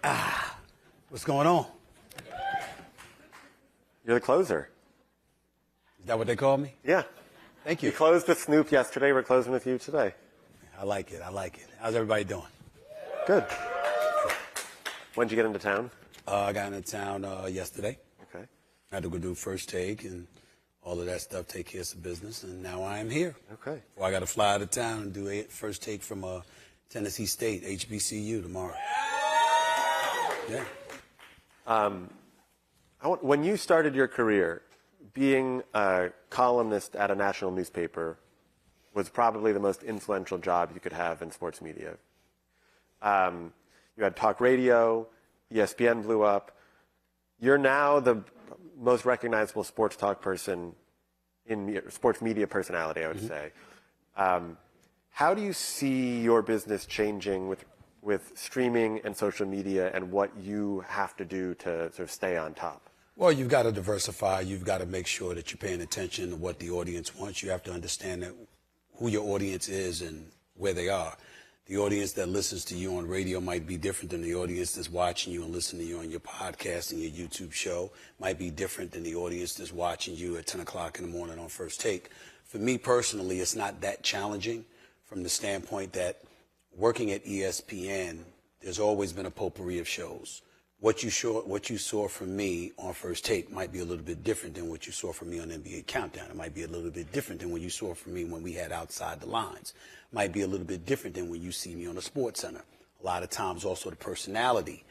What's going on? You're the closer. Is that what they call me? Yeah. Thank you. You closed with Snoop yesterday. We're closing with you today. I like it. How's everybody doing? Good. When did you get into town? I got into town yesterday. Okay. I had to go do first take and all of that stuff, take care of some business, and now I am here. Okay. Well, I got to fly out of town and do a first take from Tennessee State, HBCU, tomorrow. Yeah. When you started your career, being a columnist at a national newspaper was probably the most influential job you could have in sports media. You had talk radio, ESPN blew up. You're now the most recognizable sports talk person sports media personality, I would say. How do you see your business changing with streaming and social media and what you have to do to sort of stay on top? Well, you've got to diversify. You've got to make sure that you're paying attention to what the audience wants. You have to understand that who your audience is and where they are. The audience that listens to you on radio might be different than the audience that's watching you and listening to you on your podcast and your YouTube show. Might be different than the audience that's watching you at 10 o'clock in the morning on First Take. For me personally, it's not that challenging from the standpoint that working at ESPN, there's always been a potpourri of shows. What you saw from me on First Take might be a little bit different than what you saw from me on NBA Countdown. It might be a little bit different than what you saw from me when we had Outside the Lines. Might be a little bit different than when you see me on the Sports Center. A lot of times also the personality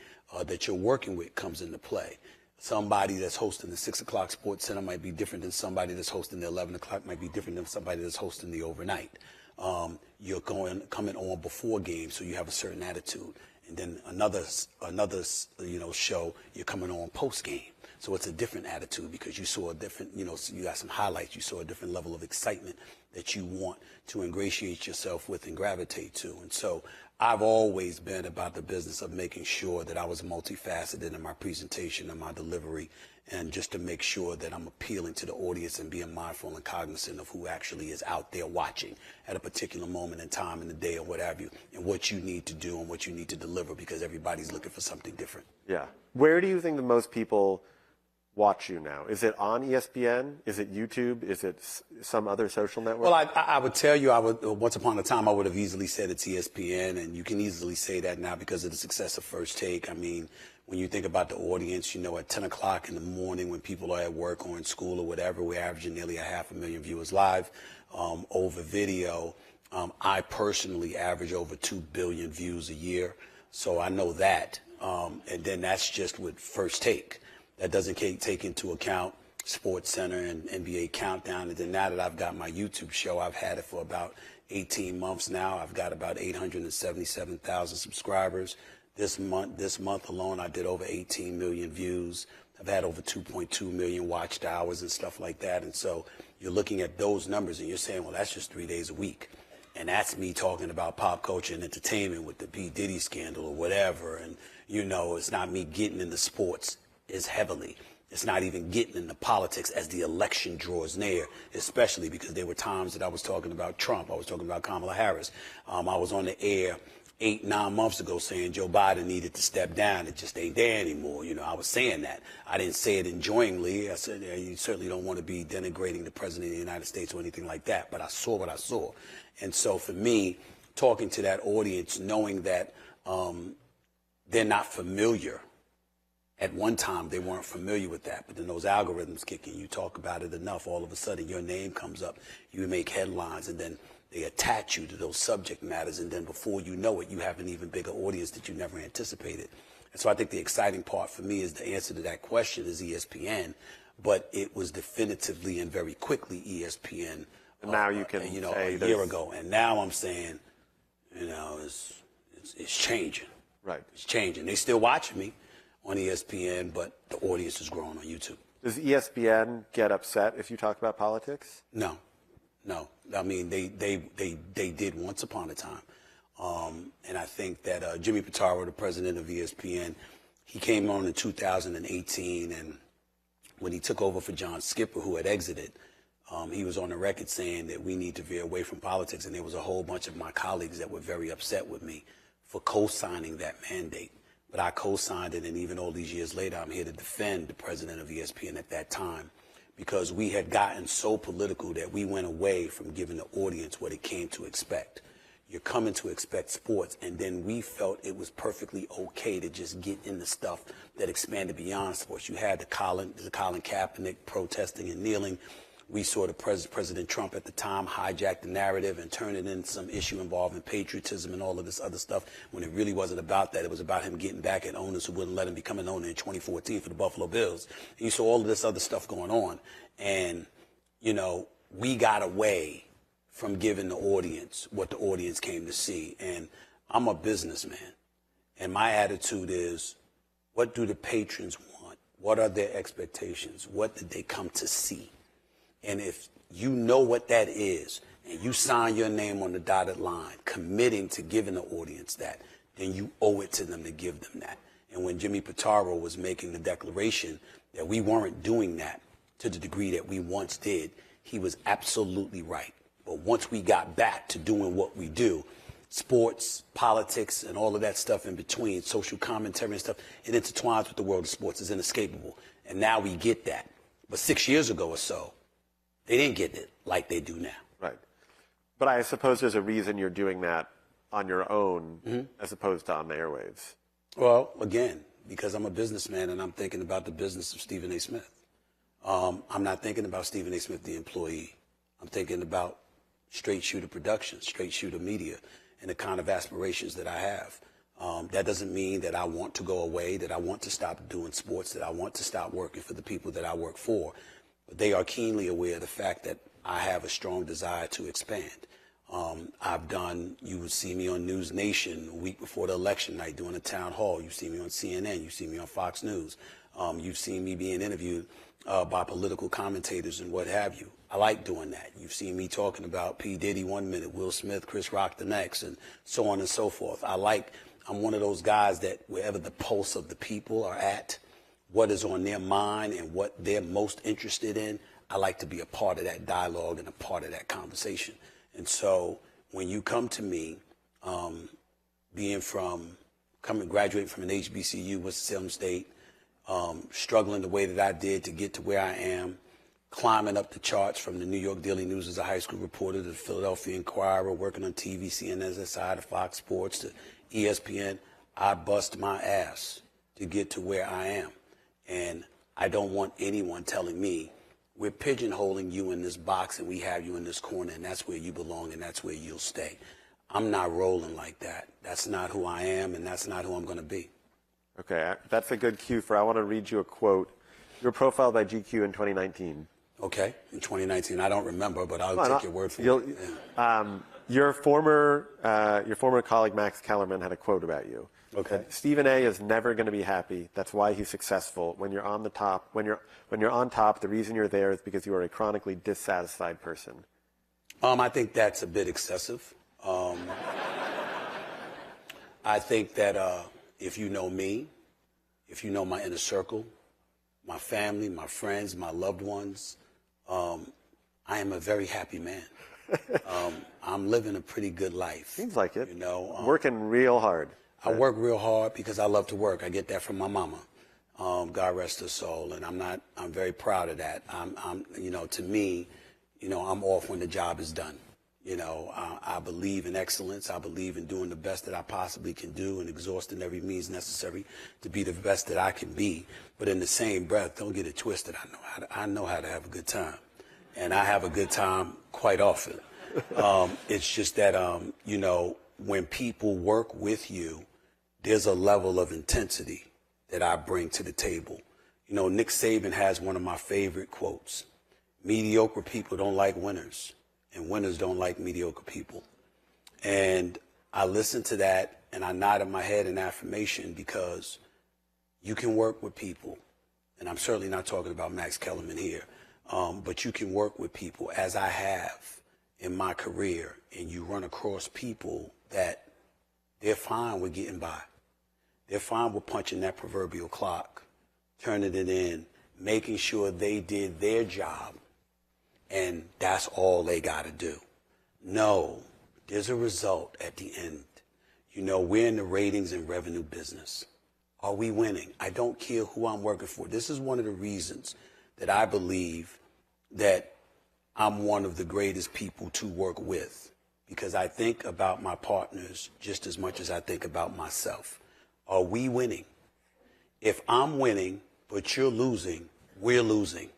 that you're working with comes into play. Somebody that's hosting the 6 o'clock Sports Center might be different than somebody that's hosting the 11 o'clock, might be different than somebody that's hosting the overnight. You're coming on before games, so you have a certain attitude. And then another show, you're coming on post game. So it's a different attitude because you saw a different, so you got some highlights. You saw a different level of excitement that you want to ingratiate yourself with and gravitate to. And so I've always been about the business of making sure that I was multifaceted in my presentation and my delivery, and just to make sure that I'm appealing to the audience and being mindful and cognizant of who actually is out there watching at a particular moment in time in the day or what have you, and what you need to do and what you need to deliver, because everybody's looking for something different. Yeah. Where do you think the most people watch you now? Is it on ESPN? Is it YouTube? Is it some other social network? Well, I would tell you, once upon a time, I would have easily said it's ESPN, and you can easily say that now because of the success of First Take. I mean, when you think about the audience, at 10 o'clock in the morning when people are at work or in school or whatever, we're averaging nearly 500,000 viewers live over video. I personally average over 2 billion views a year, so I know that. And then that's just with First Take. That doesn't take into account Sports Center and NBA Countdown. And then now that I've got my YouTube show, I've had it for about 18 months now. I've got about 877,000 subscribers. This month alone, I did over 18 million views. I've had over 2.2 million watched hours and stuff like that. And so you're looking at those numbers and you're saying, well, that's just 3 days a week. And that's me talking about pop culture and entertainment with the P. Diddy scandal or whatever. And, it's not me getting into sports as heavily. It's not even getting into politics as the election draws near, especially because there were times that I was talking about Trump. I was talking about Kamala Harris. I was on the air 8-9 months ago saying Joe Biden needed to step down. It just ain't there anymore. I was saying that. I didn't say it enjoyingly. I said, you certainly don't want to be denigrating the president of the United States or anything like that, but I saw what I saw. And so for me, talking to that audience, knowing that they're not familiar. At one time, they weren't familiar with that, but then those algorithms kick in. You talk about it enough, all of a sudden your name comes up. You make headlines, and then they attach you to those subject matters, and then before you know it, you have an even bigger audience that you never anticipated. And so I think the exciting part for me is the answer to that question is ESPN, but it was definitively and very quickly ESPN. And now you can say a year ago, and now I'm saying, it's changing. Right. It's changing. They still watching me on ESPN, but the audience is growing on YouTube. Does ESPN get upset if you talk about politics? No. I mean, they did once upon a time. And I think that Jimmy Pitaro, the president of ESPN, he came on in 2018, and when he took over for John Skipper, who had exited, he was on the record saying that we need to veer away from politics, and there was a whole bunch of my colleagues that were very upset with me for co-signing that mandate. but I co-signed it. And even all these years later, I'm here to defend the president of ESPN at that time, because we had gotten so political that we went away from giving the audience what it came to expect. You're coming to expect sports, and then we felt it was perfectly okay to just get into stuff that expanded beyond sports. You had the Colin Kaepernick protesting and kneeling. We saw the President Trump at the time hijack the narrative and turn it into some issue involving patriotism and all of this other stuff, when it really wasn't about that. It was about him getting back at owners who wouldn't let him become an owner in 2014 for the Buffalo Bills. And you saw all of this other stuff going on. And, you know, we got away from giving the audience what the audience came to see. And I'm a businessman, and my attitude is, what do the patrons want? What are their expectations? What did they come to see? And if you know what that is, and you sign your name on the dotted line, committing to giving the audience that, then you owe it to them to give them that. And when Jimmy Pitaro was making the declaration that we weren't doing that to the degree that we once did, he was absolutely right. But once we got back to doing what we do, sports, politics, and all of that stuff in between, social commentary and stuff, it intertwines with the world of sports. It's inescapable. And now we get that. But 6 years ago or so, they didn't get it like they do now. Right. But I suppose there's a reason you're doing that on your own as opposed to on the airwaves. Well, again, because I'm a businessman and I'm thinking about the business of Stephen A. Smith. I'm not thinking about Stephen A. Smith, the employee. I'm thinking about straight shooter production, straight shooter media, and the kind of aspirations that I have. That doesn't mean that I want to go away, that I want to stop doing sports, that I want to stop working for the people that I work for. But they are keenly aware of the fact that I have a strong desire to expand. You would see me on News Nation a week before the election night doing a town hall. You see me on CNN. You see me on Fox News. You've seen me being interviewed by political commentators and what have you. I like doing that. You've seen me talking about P. Diddy 1 minute, Will Smith, Chris Rock the next, and so on and so forth. I'm one of those guys that wherever the pulse of the people are at, what is on their mind and what they're most interested in, I like to be a part of that dialogue and a part of that conversation. And so when you come to me, graduating from an HBCU, Winston-Salem State, struggling the way that I did to get to where I am, climbing up the charts from the New York Daily News as a high school reporter to the Philadelphia Inquirer, working on TV, CNN, SSI, to Fox Sports, to ESPN. I bust my ass to get to where I am. And I don't want anyone telling me, we're pigeonholing you in this box and we have you in this corner and that's where you belong and that's where you'll stay. I'm not rolling like that. That's not who I am and that's not who I'm going to be. Okay, that's a good cue I want to read you a quote. You were profiled by GQ in 2019. Okay, in 2019. I don't remember, but I'll take your word for it. Yeah. Your former colleague Max Kellerman had a quote about you. Okay. Stephen A. is never going to be happy. That's why he's successful. When you're on the top, when you're on top, the reason you're there is because you are a chronically dissatisfied person. I think that's a bit excessive. I think that if you know me, if you know my inner circle, my family, my friends, my loved ones, I am a very happy man. I'm living a pretty good life. Seems like it. You know, working real hard. I work real hard because I love to work. I get that from my mama. God rest her soul, and I'm very proud of that. To me, I'm off when the job is done. I believe in excellence. I believe in doing the best that I possibly can do and exhausting every means necessary to be the best that I can be. But in the same breath, don't get it twisted. I know how to have a good time, and I have a good time quite often. It's just that, when people work with you, there's a level of intensity that I bring to the table. Nick Saban has one of my favorite quotes. Mediocre people don't like winners, and winners don't like mediocre people. And I listened to that, and I nodded my head in affirmation, because you can work with people, and I'm certainly not talking about Max Kellerman here, but you can work with people, as I have in my career, and you run across people that they're fine with getting by. They're fine with punching that proverbial clock, turning it in, making sure they did their job, and that's all they got to do. No, there's a result at the end. We're in the ratings and revenue business. Are we winning? I don't care who I'm working for. This is one of the reasons that I believe that I'm one of the greatest people to work with, because I think about my partners just as much as I think about myself. Are we winning? If I'm winning, but you're losing, we're losing,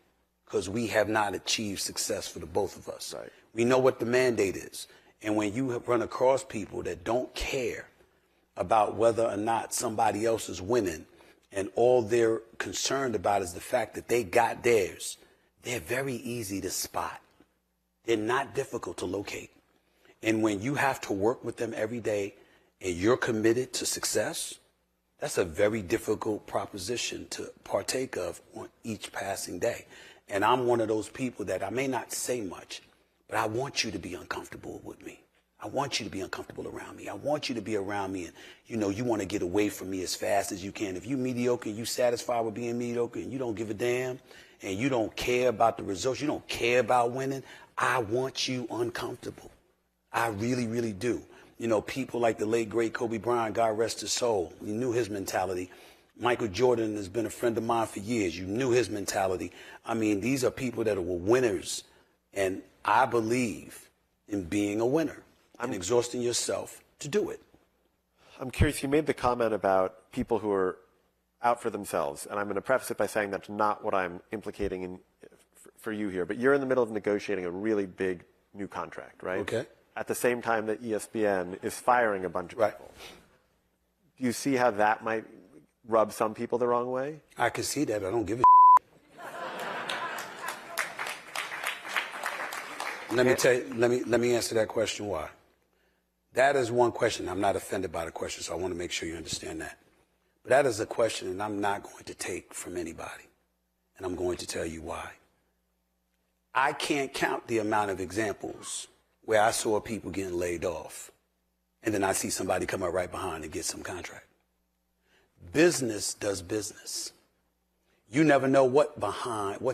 because we have not achieved success for the both of us. Right. We know what the mandate is. And when you run across people that don't care about whether or not somebody else is winning, and all they're concerned about is the fact that they got theirs, they're very easy to spot. They're not difficult to locate. And when you have to work with them every day and you're committed to success, that's a very difficult proposition to partake of on each passing day. And I'm one of those people that I may not say much, but I want you to be uncomfortable with me. I want you to be uncomfortable around me. I want you to be around me and, you want to get away from me as fast as you can. If you're mediocre and you satisfied with being mediocre and you don't give a damn and you don't care about the results, you don't care about winning, I want you uncomfortable. I really, really do. People like the late, great Kobe Bryant, God rest his soul. You knew his mentality. Michael Jordan has been a friend of mine for years. You knew his mentality. I mean, these are people that were winners. And I believe in being a winner and exhausting yourself to do it. I'm curious, you made the comment about people who are out for themselves, and I'm going to preface it by saying that's not what I'm implicating for you here, but you're in the middle of negotiating a really big new contract, right? Okay. At the same time that ESPN is firing a bunch of people. Do you see how that might rub some people the wrong way? I can see that. I don't give a Let me answer that question why. That is one question. I'm not offended by the question, so I want to make sure you understand that. But that is a question that I'm not going to take from anybody. And I'm going to tell you why. I can't count the amount of examples where I saw people getting laid off, and then I see somebody come up right behind and get some contract. Business does business. You never know what's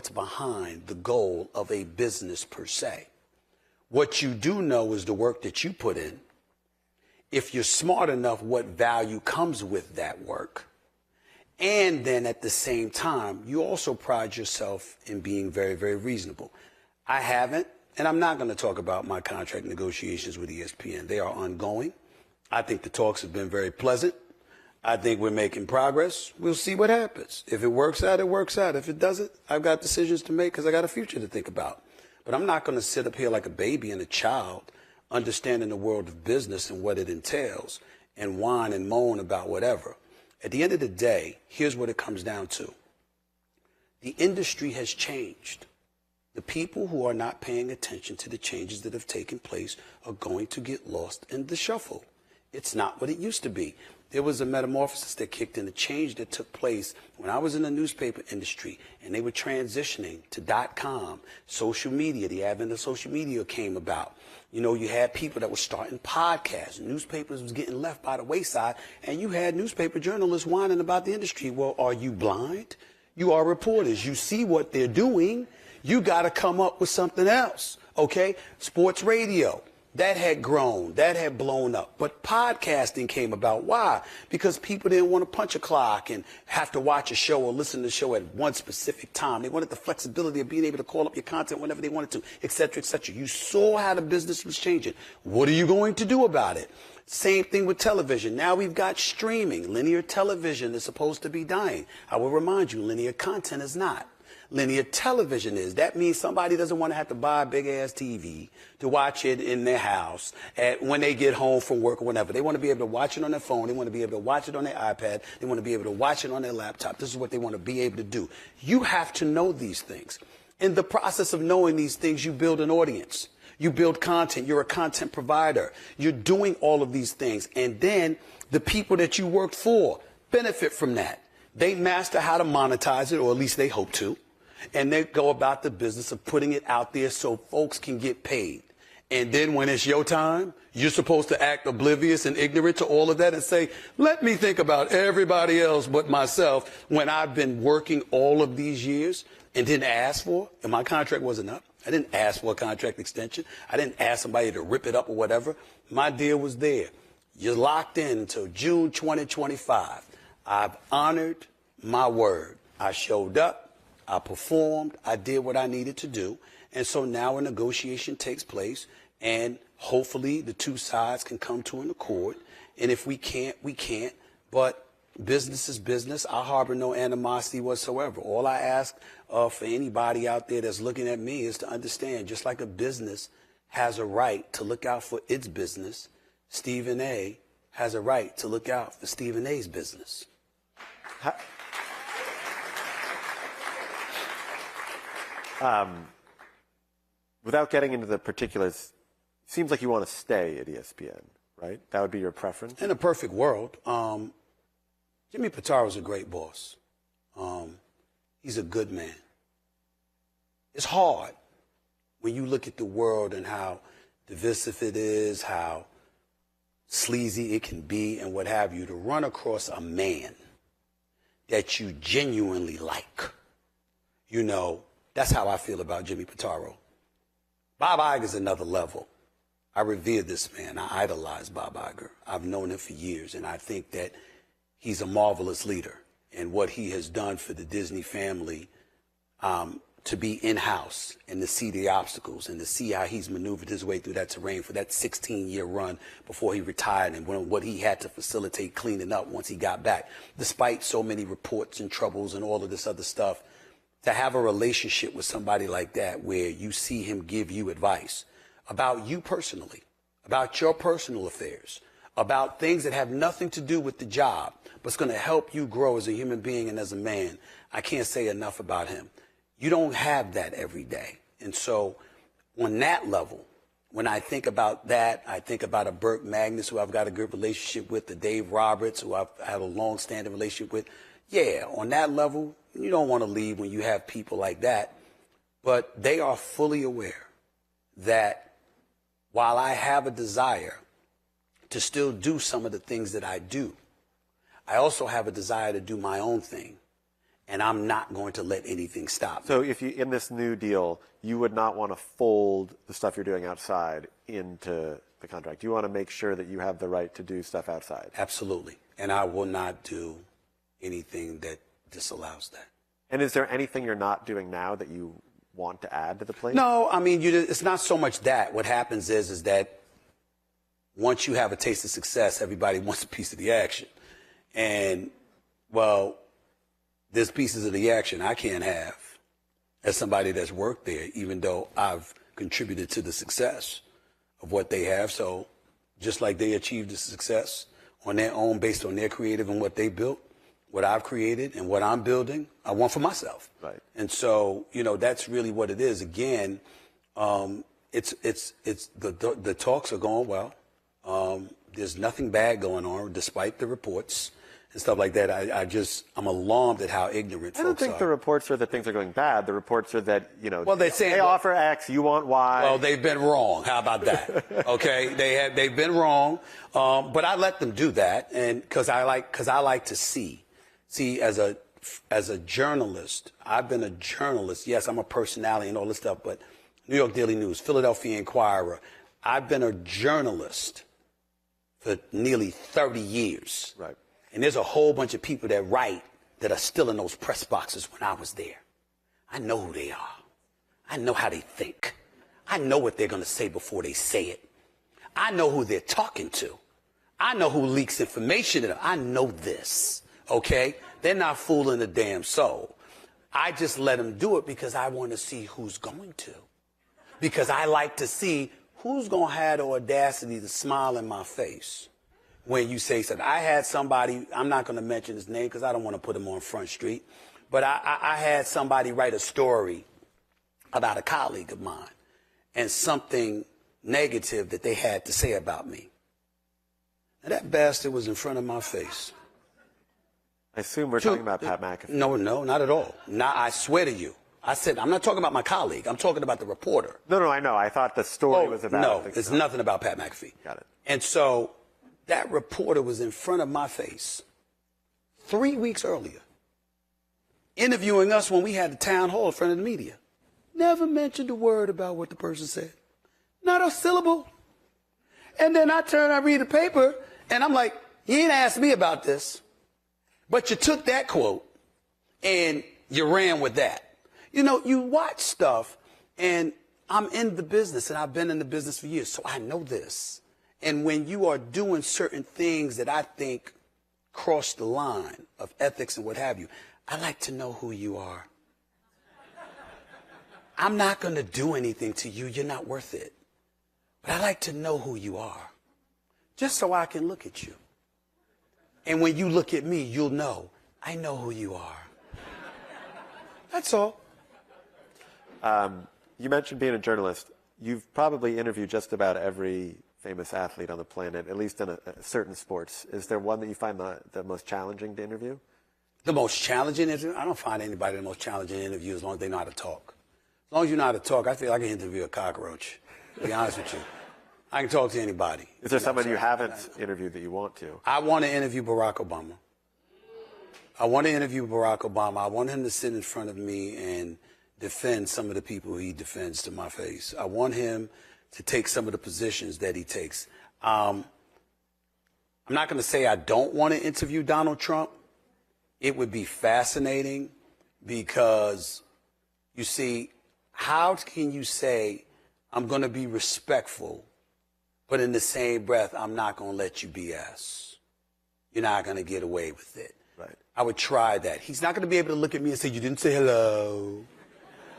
behind the goal of a business per se. What you do know is the work that you put in. If you're smart enough, what value comes with that work. And then at the same time, you also pride yourself in being very, very reasonable. I haven't, and I'm not going to talk about my contract negotiations with ESPN. They are ongoing. I think the talks have been very pleasant. I think we're making progress. We'll see what happens. If it works out, it works out. If it doesn't, I've got decisions to make because I got a future to think about. But I'm not going to sit up here like a baby and a child, understanding the world of business and what it entails, and whine and moan about whatever. At the end of the day, here's what it comes down to. The industry has changed. The people who are not paying attention to the changes that have taken place are going to get lost in the shuffle. It's not what it used to be. There was a metamorphosis that kicked in, a change that took place when I was in the newspaper industry and they were transitioning to .com, social media. The advent of social media came about. You had people that were starting podcasts. Newspapers was getting left by the wayside, and you had newspaper journalists whining about the industry. Well, are you blind? You are reporters. You see what they're doing. You got to come up with something else, okay? Sports radio. That had grown, that had blown up. But podcasting came about. Why? Because people didn't want to punch a clock and have to watch a show or listen to the show at one specific time. They wanted the flexibility of being able to call up your content whenever they wanted to, et cetera, et cetera. You saw how the business was changing. What are you going to do about it? Same thing with television. Now we've got streaming. Linear television is supposed to be dying. I will remind you, linear content is not. Linear television is. That means somebody doesn't want to have to buy a big-ass TV to watch it in their house when they get home from work or whatever. They want to be able to watch it on their phone. They want to be able to watch it on their iPad. They want to be able to watch it on their laptop. This is what they want to be able to do. You have to know these things. In the process of knowing these things, you build an audience. You build content. You're a content provider. You're doing all of these things. And then the people that you work for benefit from that. They master how to monetize it, or at least they hope to. And they go about the business of putting it out there so folks can get paid. And then when it's your time, you're supposed to act oblivious and ignorant to all of that and say, let me think about everybody else but myself, when I've been working all of these years and didn't ask for, and my contract wasn't up. I didn't ask for a contract extension. I didn't ask somebody to rip it up or whatever. My deal was there. You're locked in until June 2025. I've honored my word. I showed up, I performed, I did what I needed to do. And so now a negotiation takes place, and hopefully the two sides can come to an accord. And if we can't, we can't. But business is business. I harbor no animosity whatsoever. All I ask for anybody out there that's looking at me is to understand, just like a business has a right to look out for its business, Stephen A. has a right to look out for Stephen A.'s business. Without getting into the particulars, seems like you want to stay at ESPN, right? That would be your preference? In a perfect world, Jimmy Pitaro's a great boss. He's a good man. It's hard when you look at the world and how divisive it is, how sleazy it can be, and what have you, to run across a man that you genuinely like. You know, that's how I feel about Jimmy Pitaro. Bob Iger's another level. I revere this man. I idolize Bob Iger. I've known him for years, and I think that he's a marvelous leader. And what he has done for the Disney family, to be in-house and to see the obstacles and to see how he's maneuvered his way through that terrain for that 16-year run before he retired, and what he had to facilitate cleaning up once he got back, despite so many reports and troubles and all of this other stuff. To have a relationship with somebody like that where you see him give you advice about you personally, about your personal affairs, about things that have nothing to do with the job, but it's going to help you grow as a human being and as a man. I can't say enough about him. You don't have that every day. And so on that level, when I think about that, I think about a Burke Magnus, who I've got a good relationship with, the Dave Roberts, who I've had a long-standing relationship with. Yeah, on that level, you don't want to leave when you have people like that. But they are fully aware that while I have a desire to still do some of the things that I do, I also have a desire to do my own thing. And I'm not going to let anything stop me. So if you, in this new deal, you would not want to fold the stuff you're doing outside into the contract. You want to make sure that you have the right to do stuff outside. Absolutely. And I will not do anything that disallows that. And is there anything you're not doing now that you want to add to the plate? No, I mean, it's not so much that. What happens is that once you have a taste of success, everybody wants a piece of the action. And, well, there's pieces of the action I can't have as somebody that's worked there, even though I've contributed to the success of what they have. So just like they achieved the success on their own based on their creative and what they built, what I've created and what I'm building, I want for myself. Right. And so, you know, that's really what it is. Again, it's the talks are going well. There's nothing bad going on, despite the reports and stuff like that. I'm alarmed at how ignorant folks are. I don't think the reports are that things are going bad. The reports are that, you know, well, they offer X, you want Y. Well, they've been wrong. How about that? Okay, they've been wrong. But I let them do that, and because I like to see as a journalist. I've been a journalist. Yes, I'm a personality and all this stuff, but New York Daily News, Philadelphia Inquirer. I've been a journalist for nearly 30 years. Right. And there's a whole bunch of people that write that are still in those press boxes when I was there. I know who they are. I know how they think. I know what they're going to say before they say it. I know who they're talking to. I know who leaks information to them. I know this, okay? They're not fooling the damn soul. I just let them do it because I want to see who's going to. Because I like to see who's going to have the audacity to smile in my face when you say something. I had somebody, I'm not going to mention his name because I don't want to put him on Front Street, but I had somebody write a story about a colleague of mine and something negative that they had to say about me. And that bastard was in front of my face. I assume we're talking about Pat McAfee. No, not at all. I swear to you. I said, I'm not talking about my colleague. I'm talking about the reporter. No, I know. I thought the story was about... No, it's nothing about Pat McAfee. Got it. And so that reporter was in front of my face 3 weeks earlier, interviewing us when we had the town hall in front of the media. Never mentioned a word about what the person said. Not a syllable. And then I read the paper, and I'm like, he ain't asked me about this. But you took that quote and you ran with that. You know, you watch stuff, and I'm in the business, and I've been in the business for years, so I know this. And when you are doing certain things that I think cross the line of ethics and what have you, I like to know who you are. I'm not going to do anything to you. You're not worth it. But I like to know who you are, just so I can look at you. And when you look at me, you'll know, I know who you are. That's all. You mentioned being a journalist. You've probably interviewed just about every famous athlete on the planet, at least in a certain sports. Is there one that you find the most challenging to interview? The most challenging interview? I don't find anybody the most challenging interview as long as they know how to talk. As long as you know how to talk, I feel I can interview a cockroach, to be honest with you. I can talk to anybody. Is there someone you haven't interviewed that you want to? I want to interview Barack Obama. I want to interview Barack Obama. I want him to sit in front of me and defend some of the people he defends to my face. I want him to take some of the positions that he takes. I'm not going to say I don't want to interview Donald Trump. It would be fascinating because, you see, how can you say I'm going to be respectful, but in the same breath, I'm not going to let you BS? You're not going to get away with it. Right. I would try that. He's not going to be able to look at me and say, you didn't say hello.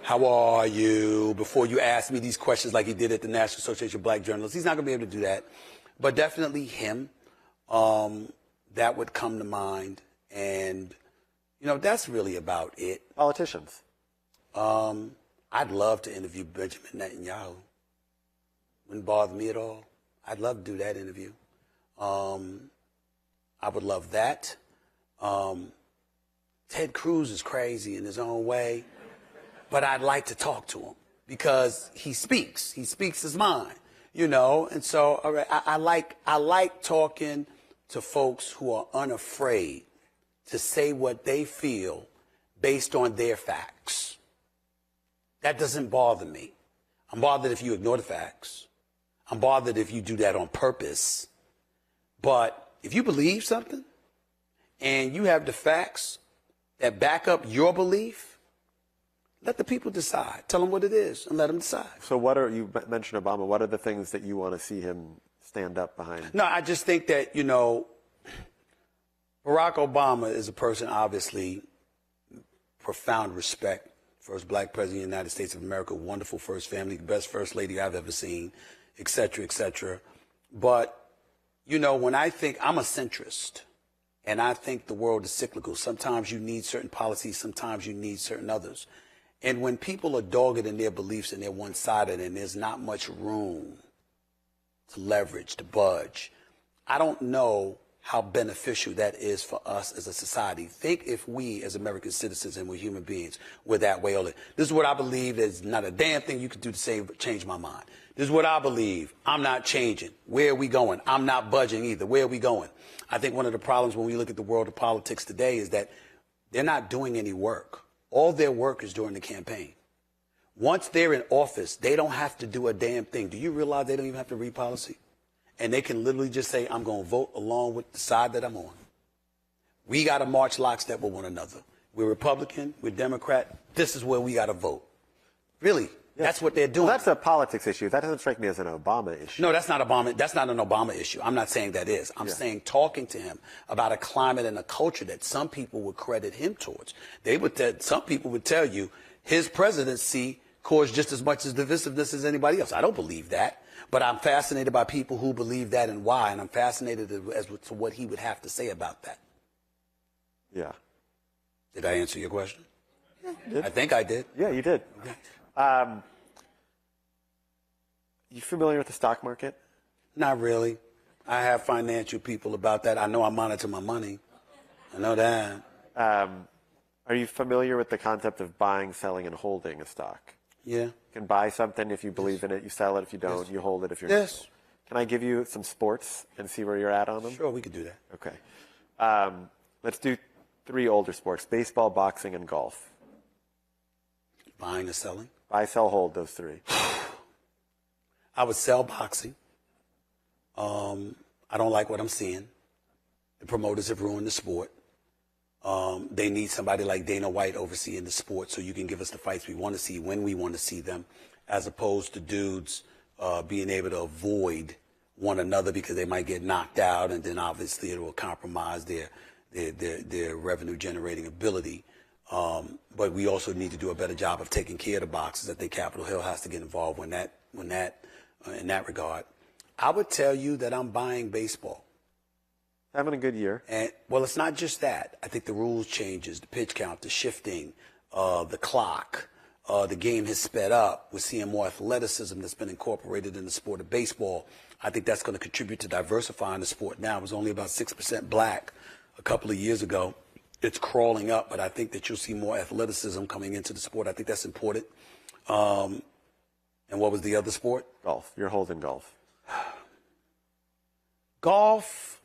How are you? Before you ask me these questions like he did at the National Association of Black Journalists. He's not going to be able to do that. But definitely him. That would come to mind. And, you know, that's really about it. Politicians. I'd love to interview Benjamin Netanyahu. Wouldn't bother me at all. I'd love to do that interview. I would love that. Ted Cruz is crazy in his own way, but I'd like to talk to him because he speaks his mind, you know. And so all right, I like talking to folks who are unafraid to say what they feel based on their facts. That doesn't bother me. I'm bothered if you ignore the facts. I'm bothered if you do that on purpose. But if you believe something and you have the facts that back up your belief, let the people decide. Tell them what it is and let them decide. So you mentioned Obama. What are the things that you want to see him stand up behind? No, I just think that, you know, Barack Obama is a person, obviously, profound respect. First black president of the United States of America, wonderful first family, best first lady I've ever seen, et cetera, et cetera. But, you know, when I think I'm a centrist and I think the world is cyclical, sometimes you need certain policies, sometimes you need certain others. And when people are dogged in their beliefs and they're one-sided and there's not much room to leverage, to budge, I don't know how beneficial that is for us as a society. Think if we as American citizens and we're human beings were that way. This is what I believe. There's not a damn thing you can do to change my mind. This is what I believe. I'm not changing. Where are we going? I'm not budging either. Where are we going? I think one of the problems when we look at the world of politics today is that they're not doing any work. All their work is during the campaign. Once they're in office, they don't have to do a damn thing. Do you realize they don't even have to read policy? And they can literally just say, I'm going to vote along with the side that I'm on. We got to march lockstep with one another. We're Republican, we're Democrat. This is where we got to vote. Really, yes. That's what they're doing. Well, that's a politics issue. That doesn't strike me as an Obama issue. No, that's not Obama. That's not an Obama issue. I'm not saying that is. I'm saying talking to him about a climate and a culture that some people would credit him towards. Some people would tell you his presidency caused just as much as divisiveness as anybody else. I don't believe that. But I'm fascinated by people who believe that and why, and I'm fascinated as to what he would have to say about that. Yeah. Did I answer your question? Yeah, you did. I think I did. Yeah, you did. Okay. You familiar with the stock market? Not really. I have financial people about that. I know I monitor my money. I know that. Are you familiar with the concept of buying, selling, and holding a stock? Yeah. You can buy something if you believe in it. You sell it if you don't. You hold it if you're not. Can I give you some sports and see where you're at on them? Sure, we could do that. Okay. Let's do 3 older sports: baseball, boxing, and golf. Buying or selling? Buy, sell, hold, those 3. I would sell boxing. I don't like what I'm seeing. The promoters have ruined the sport. They need somebody like Dana White overseeing the sport so you can give us the fights we want to see when we want to see them, as opposed to dudes being able to avoid one another because they might get knocked out, and then obviously it will compromise their revenue generating ability. But we also need to do a better job of taking care of the boxers. I think Capitol Hill has to get involved in that regard. I would tell you that I'm buying baseball. Having a good year. And well, it's not just that. I think the rules changes, the pitch count, the shifting, the clock, the game has sped up. We're seeing more athleticism that's been incorporated in the sport of baseball. I think that's going to contribute to diversifying the sport. Now, it was only about 6% black a couple of years ago. It's crawling up, but I think that you'll see more athleticism coming into the sport. I think that's important. And what was the other sport? Golf. You're holding golf. Golf.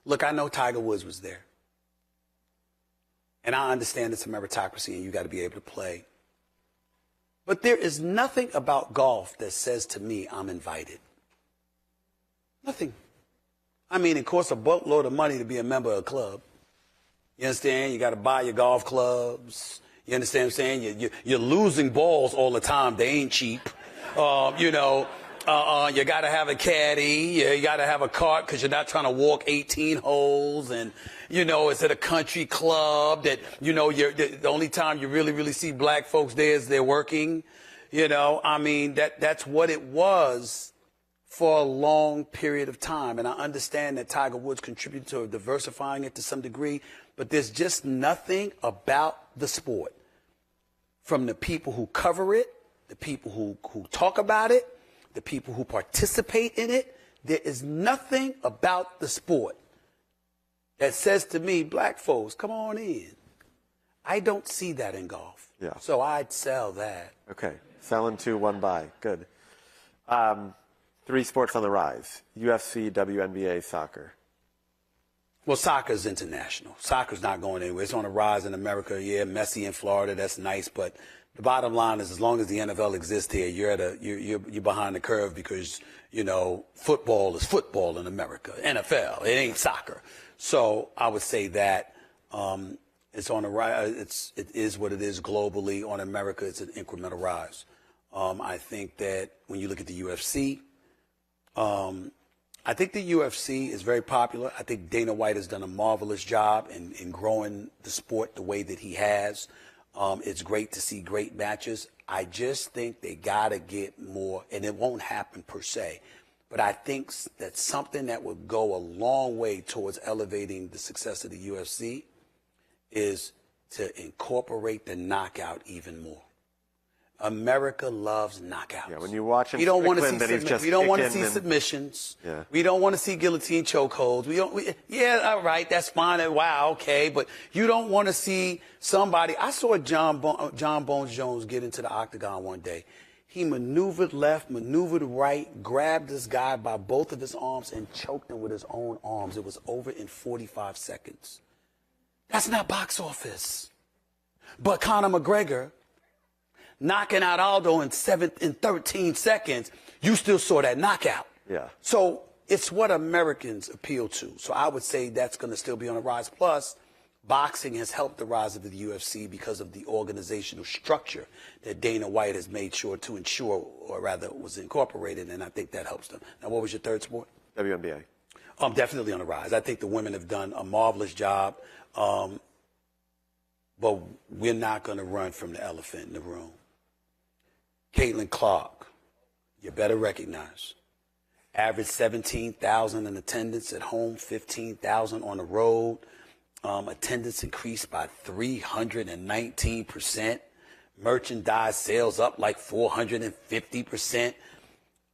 Look, I know Tiger Woods was there. And I understand it's a meritocracy and you got to be able to play. But there is nothing about golf that says to me I'm invited. Nothing. I mean, it costs a boatload of money to be a member of a club. You understand? You got to buy your golf clubs. You understand what I'm saying? You're losing balls all the time. They ain't cheap. You got to have a caddy. You got to have a cart because you're not trying to walk 18 holes. And, it's at a country club that, the only time you really see black folks there is they're working. That's what it was for a long period of time. And I understand that Tiger Woods contributed to diversifying it to some degree, but there's just nothing about the sport, from the people who cover it, the people who talk about it, the people who participate in it. There is nothing about the sport that says to me, black folks, come on in. I don't see that in golf. Yeah. So I'd sell that. Okay. Selling 2, 1 buy. Good. 3 sports on the rise: UFC, WNBA, soccer. Well, soccer's international. Soccer's not going anywhere. It's on the rise in America. Yeah, Messi in Florida, that's nice. But the bottom line is, as long as the NFL exists here, you're behind the curve because, football is football in America. NFL, it ain't soccer. So I would say that it's on the rise. It is what it is globally. On America, it's an incremental rise. I think that when you look at the UFC, I think the UFC is very popular. I think Dana White has done a marvelous job in growing the sport the way that he has. It's great to see great matches. I just think they got to get more, and it won't happen per se. But I think that something that would go a long way towards elevating the success of the UFC is to incorporate the knockout even more. America loves knockouts. Yeah, when you watch him, we don't want to see see submissions. Yeah. We don't want to see guillotine chokeholds. Yeah, all right, that's fine. Wow, okay, but you don't want to see somebody. I saw John Bones Jones get into the octagon one day. He maneuvered left, maneuvered right, grabbed this guy by both of his arms and choked him with his own arms. It was over in 45 seconds. That's not box office. But Conor McGregor knocking out Aldo in 13 seconds, you still saw that knockout. Yeah. So it's what Americans appeal to. So I would say that's going to still be on the rise. Plus, boxing has helped the rise of the UFC because of the organizational structure that Dana White has made sure to ensure, or rather was incorporated, and I think that helps them. Now, what was your third sport? WNBA. Definitely on the rise. I think the women have done a marvelous job, but we're not going to run from the elephant in the room. Caitlin Clark, you better recognize. Average 17,000 in attendance at home, 15,000 on the road. Attendance increased by 319%. Merchandise sales up like 450%.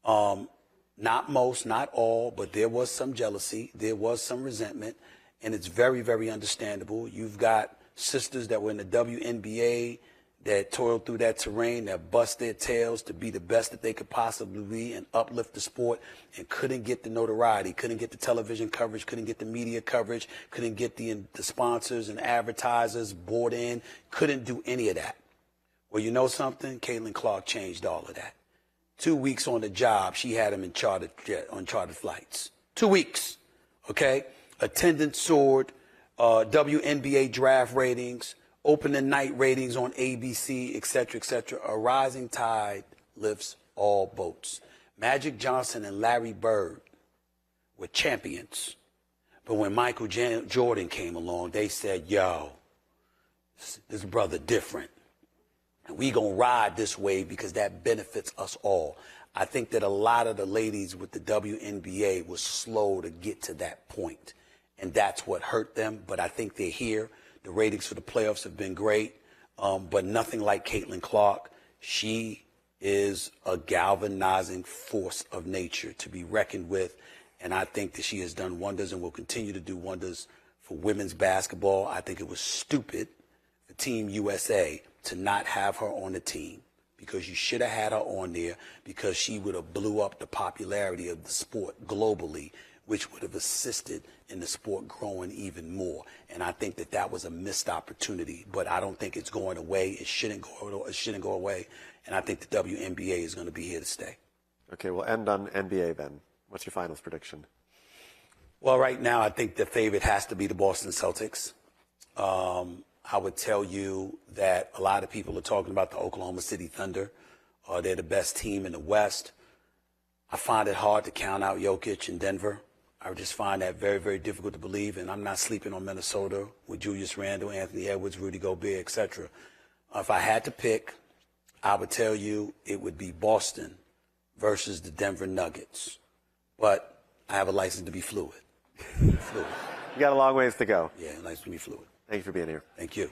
Not most, not all, but there was some jealousy. There was some resentment. And it's very, very understandable. You've got sisters that were in the WNBA that toiled through that terrain, that bust their tails to be the best that they could possibly be and uplift the sport, and couldn't get the notoriety, couldn't get the television coverage, couldn't get the media coverage, couldn't get the sponsors and advertisers bought in, couldn't do any of that. Well, you know something? Caitlin Clark changed all of that. 2 weeks on the job, she had him on chartered flights. 2 weeks, okay? Attendance soared. WNBA draft ratings, opening night ratings on ABC, et cetera, a rising tide lifts all boats. Magic Johnson and Larry Bird were champions. But when Michael Jordan came along, they said, yo, this brother different. And we gonna ride this wave because that benefits us all. I think that a lot of the ladies with the WNBA were slow to get to that point. And that's what hurt them. But I think they're here. The ratings for the playoffs have been great. But nothing like Caitlin Clark. She is a galvanizing force of nature to be reckoned with. And I think that she has done wonders and will continue to do wonders for women's basketball. I think it was stupid for Team USA to not have her on the team, because you should have had her on there, because she would have blew up the popularity of the sport globally, which would have assisted in the sport growing even more. And I think that that was a missed opportunity, but I don't think it's going away. It shouldn't go away. And I think the WNBA is going to be here to stay. Okay, we'll end on NBA then. What's your finals prediction? Well, right now, I think the favorite has to be the Boston Celtics. I would tell you that a lot of people are talking about the Oklahoma City Thunder. They're the best team in the West. I find it hard to count out Jokic in Denver. I just find that very, very difficult to believe. And I'm not sleeping on Minnesota with Julius Randle, Anthony Edwards, Rudy Gobert, etc. If I had to pick, I would tell you it would be Boston versus the Denver Nuggets. But I have a license to be fluid. You got a long ways to go. Yeah, a license to be fluid. Thank you for being here. Thank you.